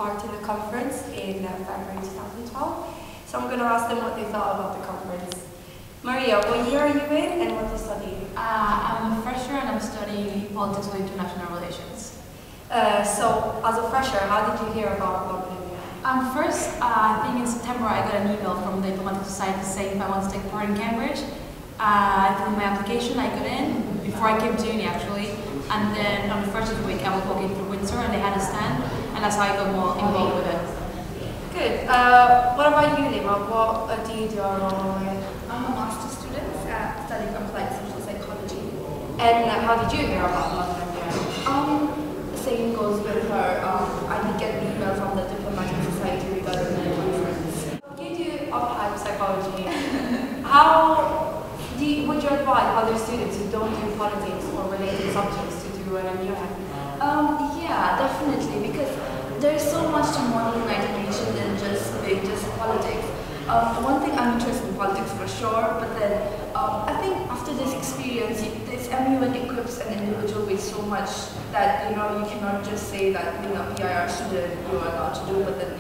part in the conference in February 2012. So I'm going to ask them what they thought about the conference. Maria, what year are you in and what do you study? I'm a fresher and I'm studying politics with international relations. So as a fresher, how did you hear about London? First, I think in September I got an email from the Diplomatic Society saying if I want to take part in Cambridge. I filled in my application, I got in before I came to uni actually, and then on the first of the week I was walking through Windsor and they had a stand, and that's how I got more involved with it. Good. What about you, Lima? What do you do at Holloway? I'm a master's student studying applied social psychology. And how did you hear about London? Same goes with her. I did get an email from the Diplomatic Society regarding the conference. You do applied psychology. Would you advise other students who don't do politics or related subjects to do an MUN? Yeah, definitely, because there's so much to model education than just politics. One thing, I'm interested in politics for sure, but then I think after this experience, this MUN equips an individual with so much that you cannot just say that being a PIR student you are allowed to do, but then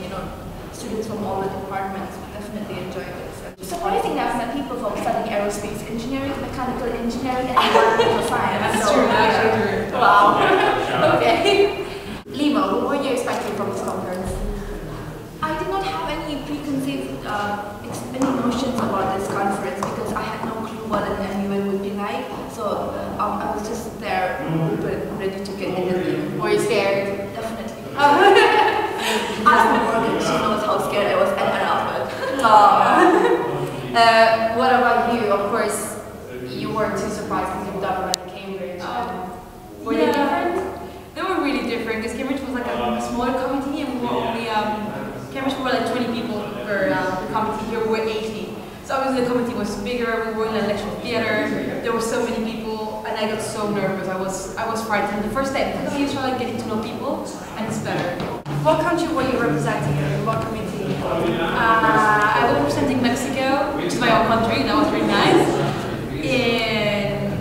students from all the departments will definitely enjoy this. Surprisingly, I've met people from studying aerospace engineering, mechanical engineering, and environmental science. That's true. That's true. Wow. Okay. Lima, what were you expecting from this conference? I did not have any preconceived any notions about this conference because I had no clue what an MUN would be like. So I was just there, ready to get in the game. Were you scared? Definitely. Ask Morgan, she knows how scared I was at Alfred. What about you? Of course, you weren't too surprised because you've done it in Cambridge. Were they different? They were really different because Cambridge was like a smaller committee and we were only, Cambridge were like 20 people per committee, here we were 80. So obviously the committee was bigger, we were in a lecture theatre, there were so many people and I got so nervous, I was frightened. The first day, because you start like getting to know people and it's better. What country were you representing in what committee? I was representing Mexico, which is my own country, that was very nice. In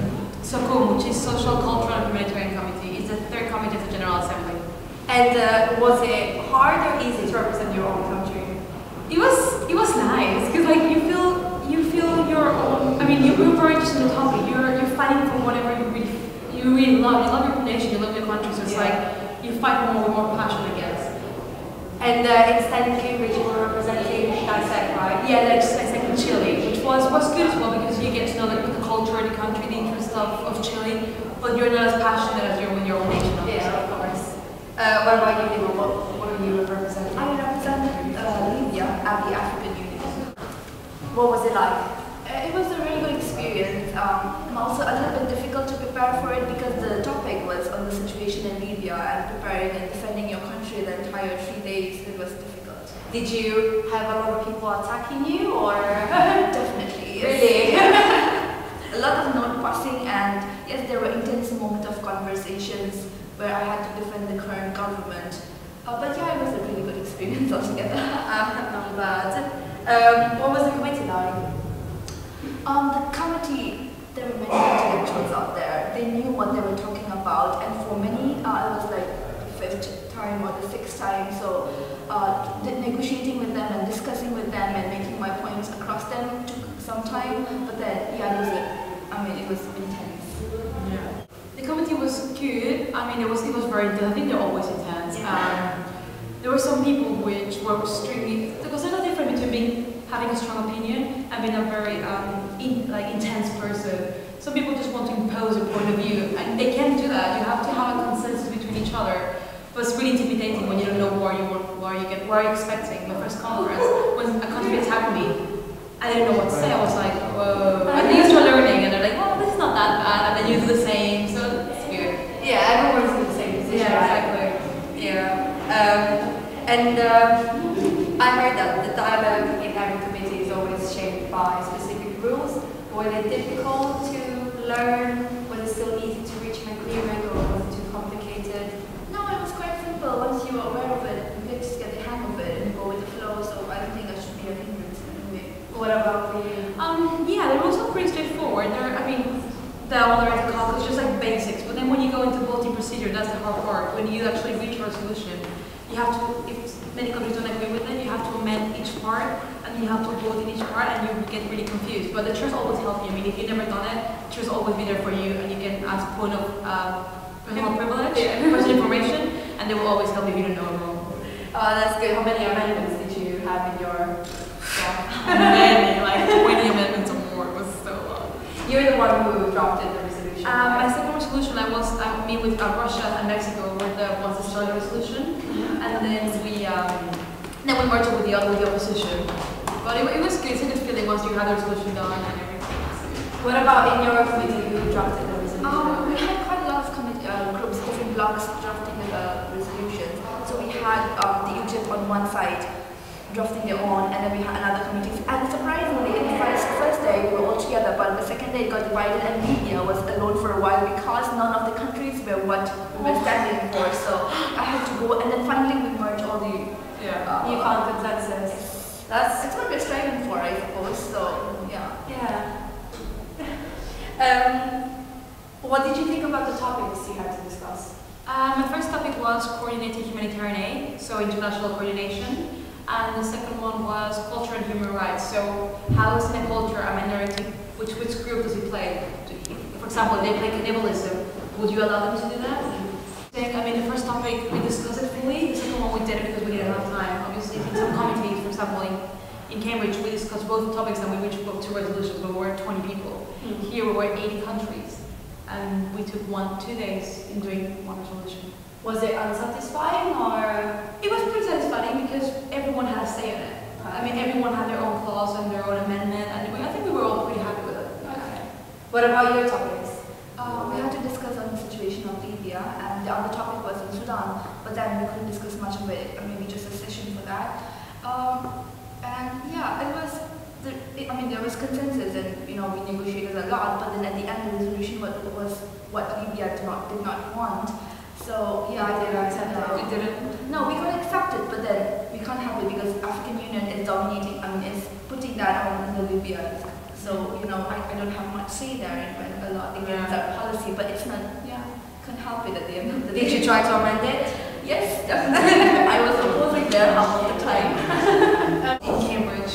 SOCUM, which is Social, Cultural and Humanitarian Committee. It's the third committee of the General Assembly. And was it hard or easy to represent your own country? It was nice because like you feel your own. I mean, you're very interested in the topic. You're fighting for whatever you really love. You love your nation, you love your country. So it's like you fight more with more passion, I guess. And instead in Cambridge, you were representing dissect, right? Yeah, like dissect in Chile, which was good as well because you get to know like, the culture of the country, the interest of Chile, but you're not as passionate as you're with your own nation. Yeah, of course. What about you, Lima? What are you representing? I represented Libya at the African Union. What was it like? It was a really good experience, and also a little bit difficult to prepare for it because the topic was on the situation in Libya and preparing and defending your country the entire 3 days. It was difficult. Did you have a lot of people attacking you, or? Definitely, yes. Really? A lot of note passing, and yes, there were intense moments of conversations where I had to defend the current government. But yeah, it was a really good experience altogether. Not bad. What was the committee like? The committee, there were many intellectuals out there. They knew what they were talking about, and for many, it was like the 5th time or the 6th time. So negotiating with them and discussing with them and making my points across them took some time. But then, yeah, it was intense. Yeah. The committee was good. I mean, it was very intense. I think they're always intense. Yeah. There were some people which were extremely. Because there's no difference between having a strong opinion and being a very intense person. Some people just want to impose a point of view, and they can't do that. You have to have a consensus between each other. But it's really intimidating when you don't know what are you expecting. My first conference, when a country attacked me, I didn't know what to say. I was like, whoa. And they used to learning, and they're like, well, this is not that bad, and then you do the same. So it's weird. Yeah, everyone's in the same position. Yeah, exactly. Yeah. I heard that the dialogue in every committee is always shaped by specific rules. Were they difficult to learn? Was it still easy to reach an agreement, or was it too complicated? No, it was quite simple. Once you are aware of it, you just get the hang of it and go with the flow. So I don't think that should be a hindrance anyway. What about you? Yeah, they're also pretty straightforward. The all-the calculus is just like basics. But then when you go into voting procedure, that's the hard part. When you actually reach a resolution, you have to, if many countries don't agree with it, you have to amend each part, and you have to vote in each part, and you get really confused. But the chairs always help you. I mean, if you've never done it, chairs always be there for you, and you can ask point of personal privilege, personal information, and they will always help you if you don't know it wrong. That's good. How many amendments did you have in your Many, like 20 amendments or more. It was so long. You're the one who drafted the resolution. My second resolution, I meet with Russia and Mexico were the ones that started the resolution, and then we merged it with the opposition. But it was good. It's a good feeling once you have the resolution done and everything. What about in your committee? Who drafted the resolution? We had quite a lot of groups, different blocks drafting the resolutions. So we had the UJEP on one side drafting their own, and then we had another committee. And surprisingly, in the first day we were all together, but the second day it got divided, and Libya was alone for a while because none of the countries were what we were standing for. So I had to go, and then finally we merged all the. You found consensus. It's what we're striving for, I suppose. So yeah. What did you think about the topics you had to discuss? My first topic was coordinating humanitarian aid, so international coordination. And the second one was culture and human rights. So how is in a culture a minority, which group does it play? For example, they play cannibalism. Would you allow them to do that? I mean, the first topic, we discussed it fully. The second one we did it because we didn't have time. Obviously, in some committees, for example, in Cambridge, we discussed both topics and we reached both 2 resolutions, but we were 20 people. Here we were 80 countries. And we took 2 days in doing one resolution. Was it unsatisfying or? It was pretty satisfying because everyone had a say in it. I mean, everyone had their own clause and their own amendment, and I think we were all pretty happy with it. Okay. What about your topics? We had to discuss on the situation of Libya, and the other topic was in Sudan, but then we couldn't discuss much of it, maybe just a session for that. And yeah, it was. There was consensus, and we negotiated a lot. But then at the end, the resolution was what Libya did not want. So yeah, I didn't accept that. We didn't. No, we could accept it, but then we can't have it because African Union is dominating. Is putting that on the Libyans. So I don't have much say there, and when a lot against that policy, but it's not. Yeah, can't help it at the end of the day. Did you try to amend it? Yes, definitely. I was opposing there half of the time. In Cambridge,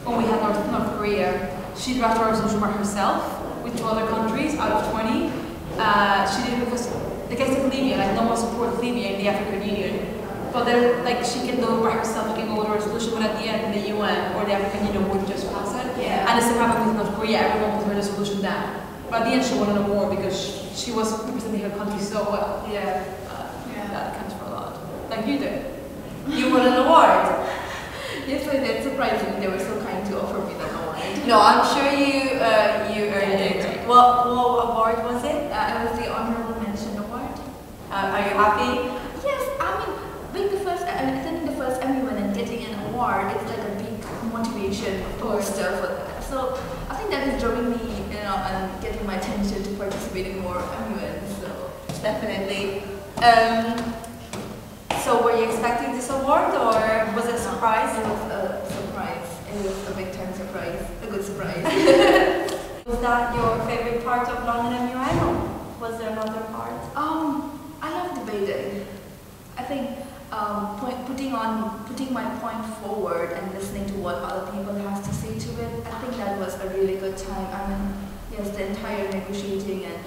when we had North Korea, she drafted a resolution by herself with 2 other countries out of 20. She did it because against Libya, no one supports Libya in the African Union. But then, she can do it by herself, she can go with a resolution, but at the end, the UN or the African Union would just pass it. Yeah. And the same happened with North Korea, everyone put her resolution down. But at the end, she wanted a war because she was representing her country so well. Yeah. That counts for a lot. Like you did. You won an award. Yes, I did. Surprisingly, they were so kind to offer me that award. No, I'm sure you earned it. What award was it? It was the Honorable Mention Award. Are you happy? Yes, attending the first MUN and getting an award, it's like a big motivation booster for that. So I think that is drawing me, and getting my attention to participate in more MUN. So Definitely. So were you expecting this award or was it a surprise? It was a surprise. It was a big time surprise. A good surprise. Was that your favorite part of London MUN or was there another part? I love debating. I think putting my point forward and listening to what other people have to say to it, I think that was a really good time. Yes, the entire negotiating and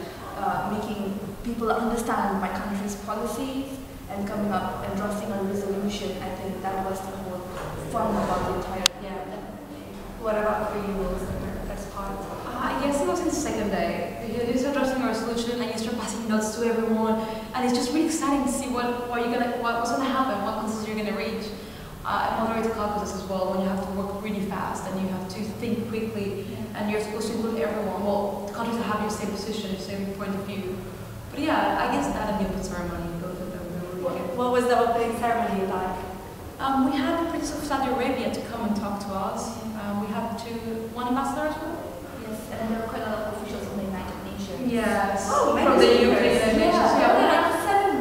making people understand my country's policies and coming up and drafting a resolution, I think that was the whole fun about the entire. Yeah, definitely. What about for you? What was the best part? I guess it was in the second day. You start drafting a resolution and you start passing notes to everyone, and it's just really exciting to see what's gonna happen, what consensus you're gonna reach. And moderated caucuses as well, when you have to work really fast and you have to think quickly, and you're supposed to include everyone. Well, the countries that have your same position, same point of view. But yeah, I guess that and the open ceremony, both of them were really good. What was the opening ceremony like? We had the Prince of Saudi Arabia to come and talk to us. We had one ambassador as well. Yes, and there were quite a lot of officials from the United Nations. Yes. Oh, from the UK United Nations. Yeah, we Yeah. had seven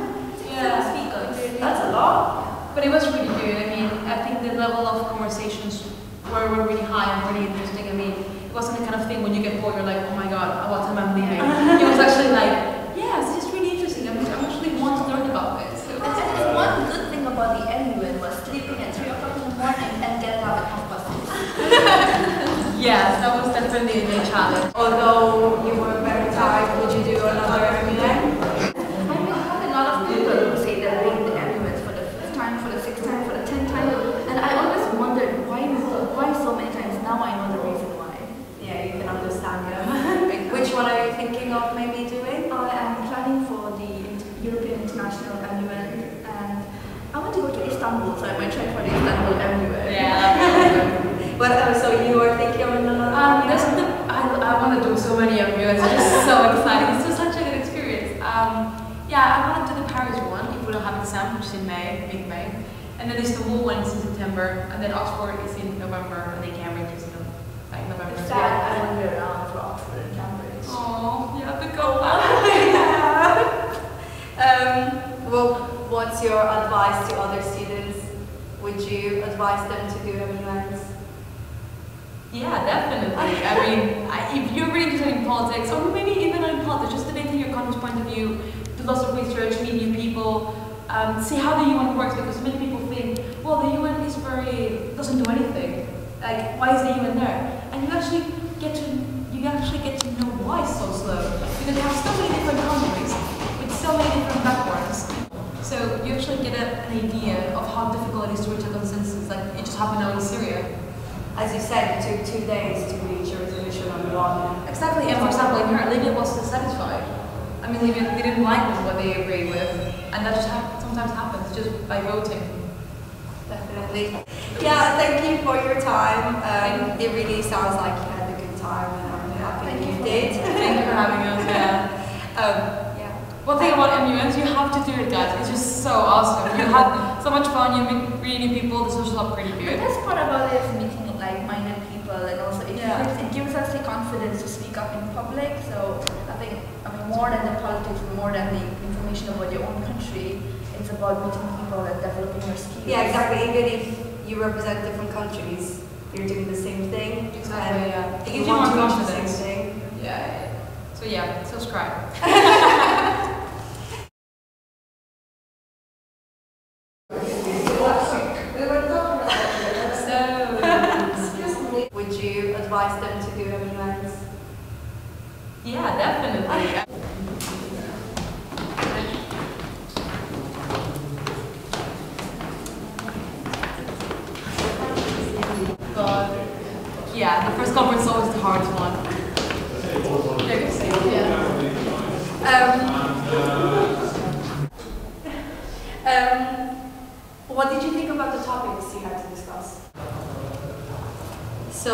speakers. That's a lot. But it was really good. I mean, I think the level of conversations were really high and really interesting. I mean, it wasn't the kind of thing when you get bored, you're like, oh my god, what time I'm leaving. It was actually like, yeah, it's just really interesting. I actually want to learn about this. And one good thing about the Yes, that was definitely a new challenge. Although you were very tired, would you do another MUN? I mean, I have a lot of people who say they're reading the MUNs for the 5th time, for the 6th time, for the 10th time, and I always wondered why so many times. Now I know the reason why. Yeah, you can understand, yeah. Which one are you thinking of maybe doing? I am planning for the European International MUN, and I want to go to Istanbul, so I might try for the Istanbul MUN. Yeah. But so you are thinking of another? I want to do so many MUNs. It's just so exciting. It's just such a good experience. Yeah, I want to do the Paris one if we don't have exam, which is in May, mid-May. And then Istanbul one is in September, and then Oxford is in November, and then Cambridge is in like November. It's sad I won't be around for Oxford and Cambridge. Oh, you have to go back. Well, what's your advice to other students? Would you advise them to do MUNs? Yeah, definitely. I mean, if you're really interested in politics, or maybe even not in politics, just debating your country's point of view, do lots of research, meet new people, see how the UN works, because many people think, well, the UN is doesn't do anything. Like, why is the UN there? And you actually get to know why it's so slow, because they have so many different countries with so many different backgrounds. So you actually get an idea of how difficult it is to reach a consensus. Like, it just happened now in Syria. As you said, it took 2 days to reach a resolution on one. Exactly, and for example, in her, Libya was dissatisfied. I mean, Libya didn't like what they agreed with, and that just sometimes happens just by voting. Definitely. Yeah, thank you for your time. It really sounds like you had a good time, and I'm happy you did. Thank you for having us. Yeah. One thing about MUNs, you have to do it, guys. It's just so awesome. You have so much fun. You meet really new people. The social are pretty The good. best part about it is meeting like-minded people, and also it gives us the confidence to speak up in public. So I think more than the politics, more than the information about your own country, it's about meeting people and developing your skills. Yeah, exactly. Even if you represent different countries, you're doing the same thing. Exactly. Yeah. It You gives you want more to do the confidence. same thing. Yeah. So yeah, subscribe. Would you advise them to do MUNs? Yeah, definitely. God. Yeah, the first conference is always the hardest one. They're gonna say, What did you think about the topics you had to discuss? So,